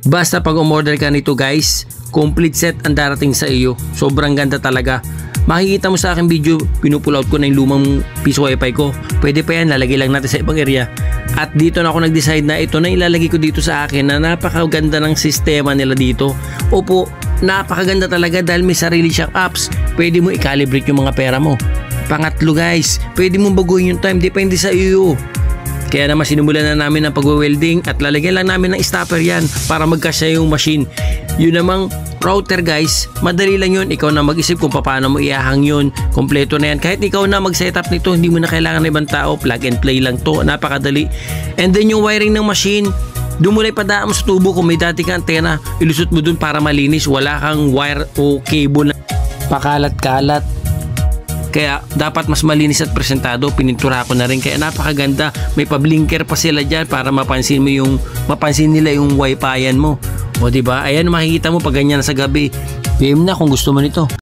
Basta pag umorder ka nito guys, complete set ang darating sa iyo. Sobrang ganda talaga. Makikita mo sa aking video, pinupull out ko na yung lumang piso wifi ko. Pwede pa yan, lalagay lang natin sa ibang area. At dito na ako nag-decide na ito na ilalagay ko dito sa akin na napakaganda ng sistema nila dito. Opo, napakaganda talaga dahil may sarili siyang apps. Pwede mo i-calibrate yung mga pera mo. Pangatlo guys, pwede mo baguhin yung time, depende sa iyo. Kaya naman sinimulan na namin ang pag-welding at lalagyan lang namin ng stopper yan para magkasya yung machine. Yun namang router guys, madali lang yun. Ikaw na mag-isip kung paano mo iahang yun. Kompleto na yan. Kahit ikaw na mag-setup nito, hindi mo na kailangan ng ibang tao. Plug and play lang to. Napakadali. And then yung wiring ng machine, doon mo na ipadaan mo sa tubo. Kung may dati kang antena, ilusot mo dun para malinis. Wala kang wire o cable na pakalat-kalat. Kaya dapat mas malinis at presentado. Pinintura ko na rin, kaya napakaganda. May pa-blinker pa sila dyan para mapansin nila yung wifi-yan mo. O diba? Ayan, makikita mo pag ganyan sa gabi. PM na kung gusto mo nito.